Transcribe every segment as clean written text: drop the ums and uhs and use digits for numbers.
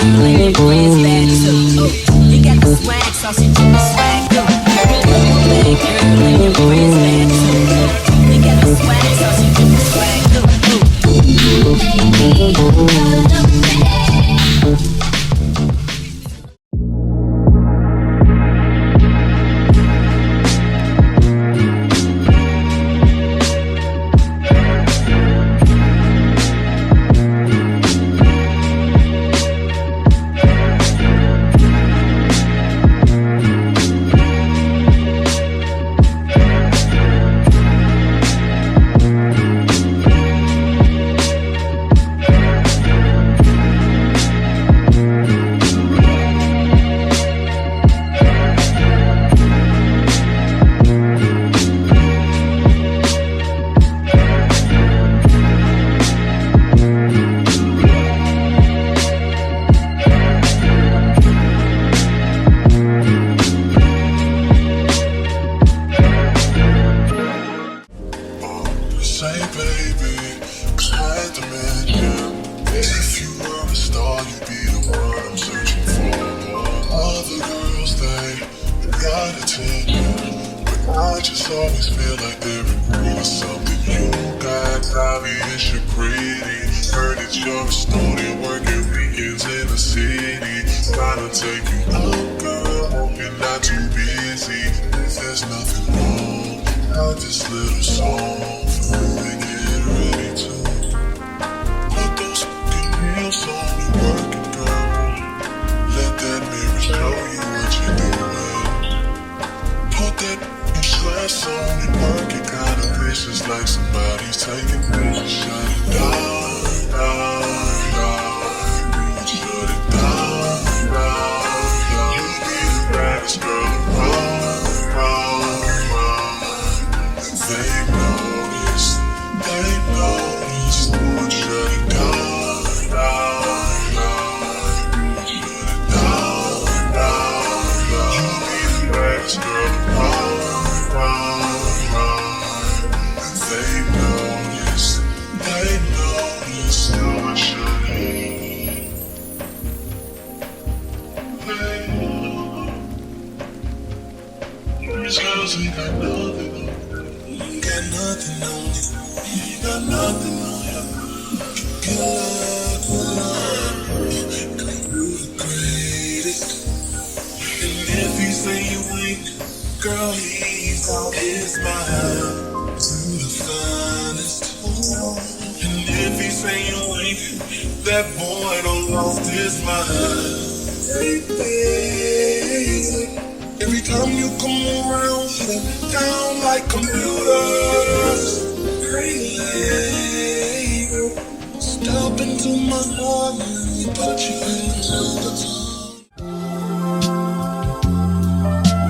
girl and your friends bad too. You got the swag, so she do the swag too. Bad girl and your friends bad too. You got the swag, so she do the swag too.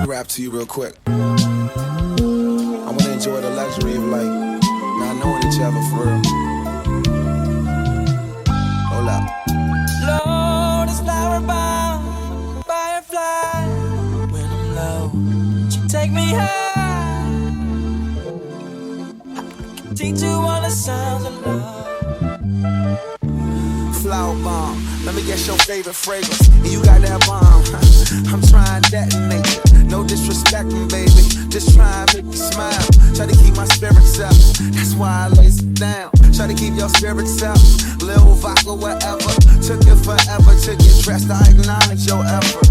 Rap to you real quick. I want to enjoy the luxury of like not knowing each other for real. Hold up. Lord, it's flower bound, firefly. When I'm low, you take me high. I can teach you all the sounds of love. Flower bomb, let me guess your favorite fragrance. And you got that bomb. I'm trying to detonate you. No disrespecting, baby. Just try and make me smile. Try to keep my spirits up. That's why I lace it down. Try to keep your spirits up. Lil vodka, whatever. Took it forever to get dressed. I acknowledge your effort.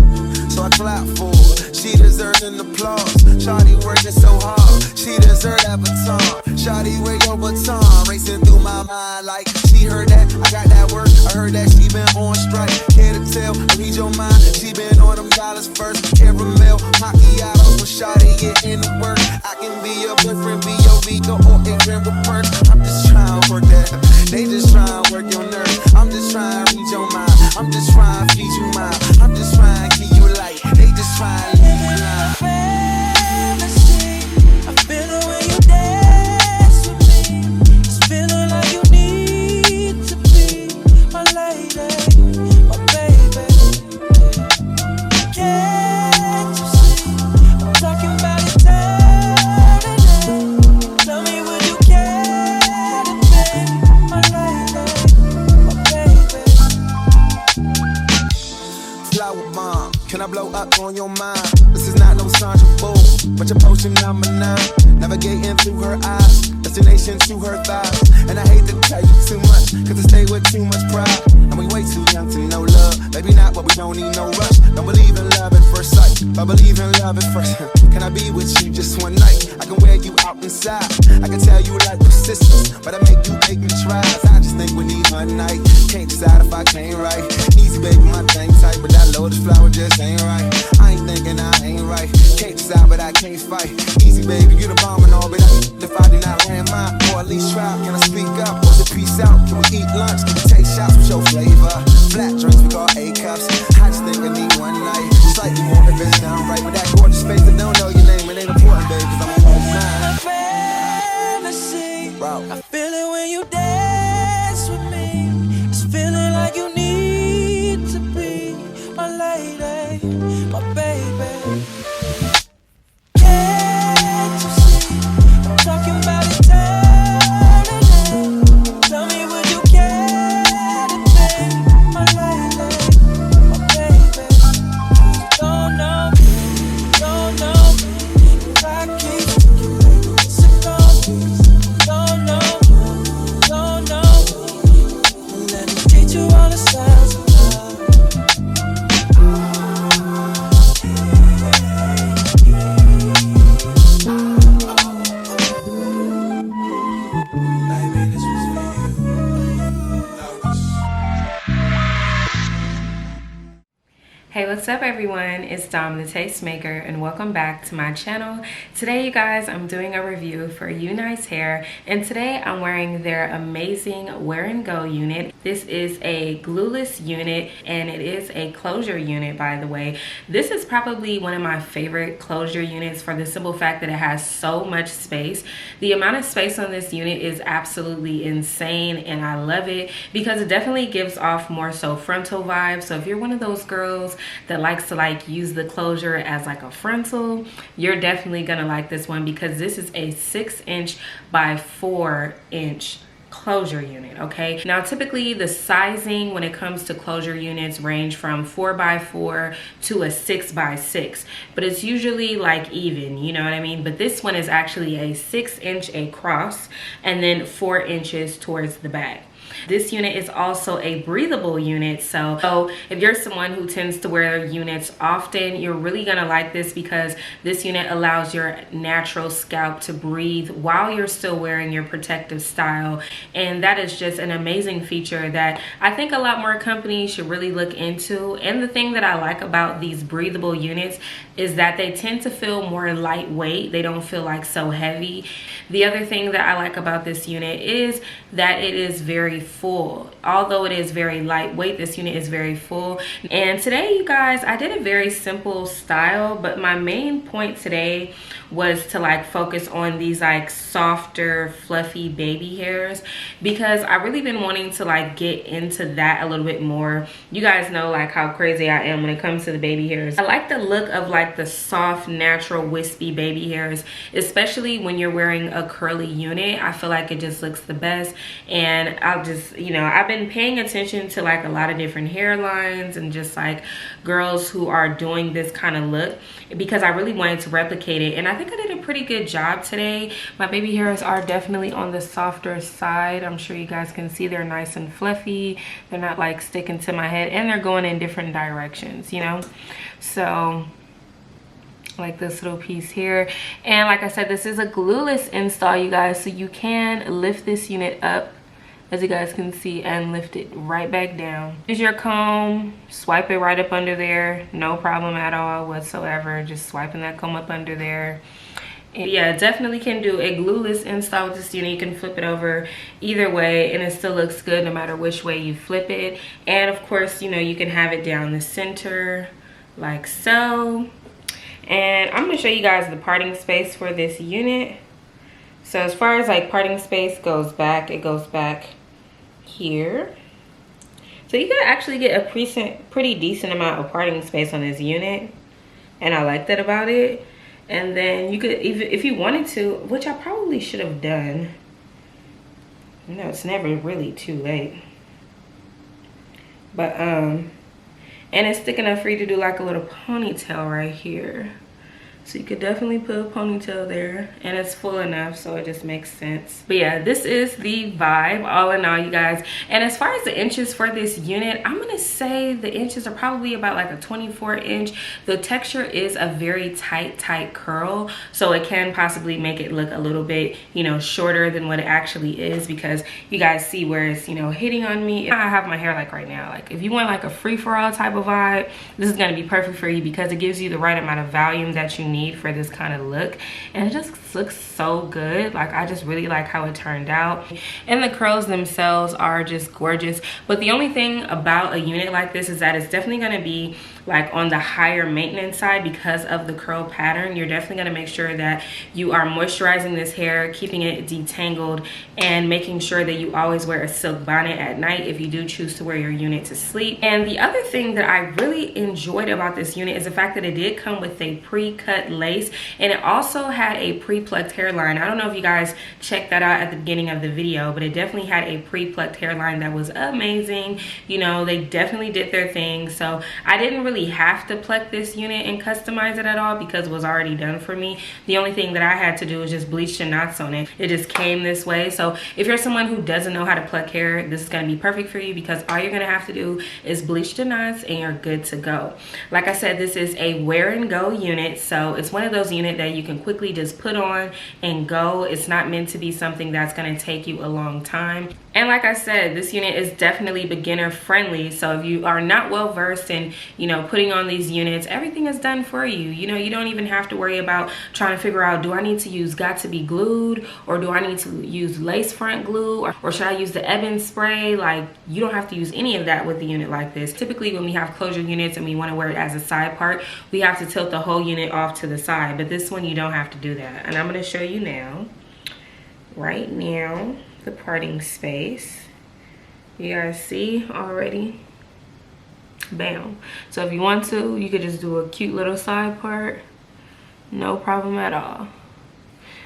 So I clap for her. She deserves an applause. Shawty working so hard. She deserves that baton. Shawty, where your baton? Racing through my mind like she heard that. I got that work. I heard that she been on strike. Care to tell? I read your mind. She been on them dollars first. Caramel, macchiato. When Shawty get in the work, I can be your boyfriend, be your Vika or a grand perk. I'm just trying to work that. They just trying to work your nerves. I'm just trying to read your mind. I'm just trying to feed you mine. I'm just trying to keep you light. They just trying to leave you blind. Fantasy, I feel the way you dance with me. It's feeling like you need to be my lady, my baby. Can't you see? I'm talking about eternity. Tell me, would you care to be my lady, my baby? I blow up on your mind. This is not no Sandra Bull, but your potion number 9. Navigating through her eyes, destination to her thighs. And I hate to tell you too much, cause I stay with too much pride. And we way too young to know love. Maybe not, but we don't need no rush. Don't believe in love at first sight, but believe in love at first. Can I be with you just one night? I can wear you out inside. I can tell you like persistence, but I make me try. I just think we need one night. Can't decide if I can't right. Easy baby, my thing tight, but that lotus flower just ain't right. I ain't thinking I ain't right. Can't decide, but I can't fight. Easy baby, you the bomb and all, but if I do not land mine, or at least try, can I speak up? Or is it peace out? Can we eat lunch? Can we take shots with your flavor? Flat drinks we call A-cups. I just think I need one night. Slightly more if it's done right. But that gorgeous face that don't know your name, it ain't important, baby, cause I'm on mine. Fantasy. I feel it when you dance with me. It's feeling like you need to be my lady, my baby. Can't you see? I'm talking about eternity. Tell me, would you care to be my lady, my baby? Don't know me, don't know me. If I keep thinking lately, it's a ghost. Don't know me. Let me teach you all the sounds of love. Baby, this was for you. Hey, what's up everyone? It's Domthetastemaker and welcome back to my channel. Today you guys, I'm doing a review for UNICE hair, and today I'm wearing their amazing wear and go unit. This is a glueless unit and it is a closure unit, by the way. This is probably one of my favorite closure units for the simple fact that it has so much space. The amount of space on this unit is absolutely insane and I love it because it definitely gives off more so frontal vibes. So if you're one of those girls that likes to use the closure as like a frontal, you're definitely gonna like this one because this is a 6" by 4" closure unit. Okay, now typically the sizing when it comes to closure units range from 4x4 to a 6x6, but it's usually like even, you know what I mean? But this one is actually a 6" across and then 4 inches towards the back. This unit is also a breathable unit, so if you're someone who tends to wear units often, you're really gonna like this because this unit allows your natural scalp to breathe while you're still wearing your protective style, and that is just an amazing feature that I think a lot more companies should really look into. And the thing that I like about these breathable units is that they tend to feel more lightweight. They don't feel like so heavy. The other thing that I like about this unit is that it is very full. Although it is very lightweight, this unit is very full. And today, you guys, I did a very simple style, but my main point today was to focus on these softer, fluffy baby hairs because I really been wanting to get into that a little bit more. You guys know how crazy I am when it comes to the baby hairs. I like the look of the soft, natural, wispy baby hairs, especially when you're wearing a curly unit. I feel like it just looks the best, and I'll just, I've been paying attention to a lot of different hairlines and just girls who are doing this kind of look because I really wanted to replicate it, and I think I did a pretty good job today. My baby hairs are definitely on the softer side. I'm sure you guys can see they're nice and fluffy. They're not sticking to my head, and they're going in different directions, so like this little piece here. And like I said, this is a glueless install, you guys, so you can lift this unit up, as you guys can see, and lift it right back down. Use your comb, swipe it right up under there, no problem at all whatsoever, just swiping that comb up under there. And yeah, definitely can do a glueless install with this unit. You can flip it over either way and it still looks good no matter which way you flip it. And of course, you can have it down the center like so. And I'm going to show you guys the parting space for this unit. So as far as parting space goes back, it goes back here. So you can actually get a pretty decent amount of parting space on this unit, and I like that about it. And then you could, if you wanted to, which I probably should have done, it's never really too late, but And it's thick enough for you to do like a little ponytail right here. So you could definitely put a ponytail there, and it's full enough, so it just makes sense. But yeah, this is the vibe all in all, you guys. And as far as the inches for this unit, I'm gonna say the inches are probably about like a 24 inch. The texture is a very tight curl, so it can possibly make it look a little bit, you know, shorter than what it actually is, because you guys see where it's, you know, hitting on me. I have my hair like right now. Like if you want like a free-for-all type of vibe, this is gonna be perfect for you, because it gives you the right amount of volume that you need for this kind of look, and it just looks so good. Like I just really like how it turned out, and the curls themselves are just gorgeous. But the only thing about a unit like this is that it's definitely going to be like on the higher maintenance side because of the curl pattern. You're definitely going to make sure that you are moisturizing this hair, keeping it detangled, and making sure that you always wear a silk bonnet at night if you do choose to wear your unit to sleep. And the other thing that I really enjoyed about this unit is the fact that it did come with a pre-cut lace, and it also had a pre-plucked hairline. I don't know if you guys checked that out at the beginning of the video, but it definitely had a pre-plucked hairline that was amazing. You know, they definitely did their thing. So I didn't really have to pluck this unit and customize it at all because it was already done for me. The only thing that I had to do was just bleach the knots on it. It just came this way. So if you're someone who doesn't know how to pluck hair, this is going to be perfect for you, because all you're going to have to do is bleach the knots and you're good to go. Like I said, this is a wear and go unit, so it's one of those units that you can quickly just put on and go. It's not meant to be something that's going to take you a long time. And like I said, this unit is definitely beginner friendly. So if you are not well versed in, you know, putting on these units, everything is done for you. You know, you don't even have to worry about trying to figure out, do I need to use got to be glued, or do I need to use lace front glue, or should I use the ebon spray? Like, you don't have to use any of that with a unit like this. Typically when we have closure units and we want to wear it as a side part, we have to tilt the whole unit off to the side, but this one you don't have to do that. And I'm going to show you now, right now, the parting space. You guys see already? Bam. So if you want to, you could just do a cute little side part, no problem at all.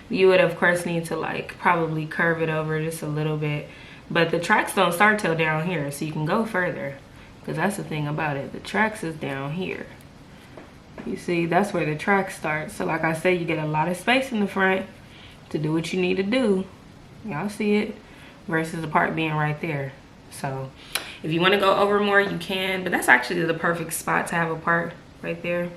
You would of course need to like probably curve it over just a little bit, but the tracks don't start till down here, so you can go further, because that's the thing about it. The tracks is down here. You see, that's where the track starts. So like I said, you get a lot of space in the front to do what you need to do. Y'all see it? Versus the part being right there. So if you want to go over more, you can, but that's actually the perfect spot to have a part right there,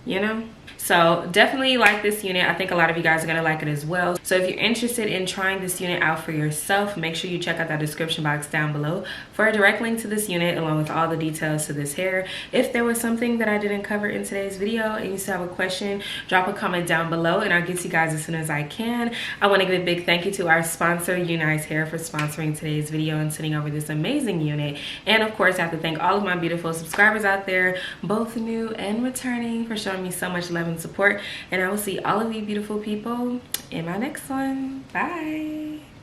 you know? So definitely like this unit. I think a lot of you guys are gonna like it as well. So if you're interested in trying this unit out for yourself, make sure you check out that description box down below for a direct link to this unit along with all the details to this hair. If there was something that I didn't cover in today's video and you still have a question, drop a comment down below and I'll get to you guys as soon as I can. I want to give a big thank you to our sponsor, UNICE Hair, for sponsoring today's video and sending over this amazing unit. And of course, I have to thank all of my beautiful subscribers out there, both new and returning, for showing me so much love and support. And I will see all of you beautiful people in my next one. Bye.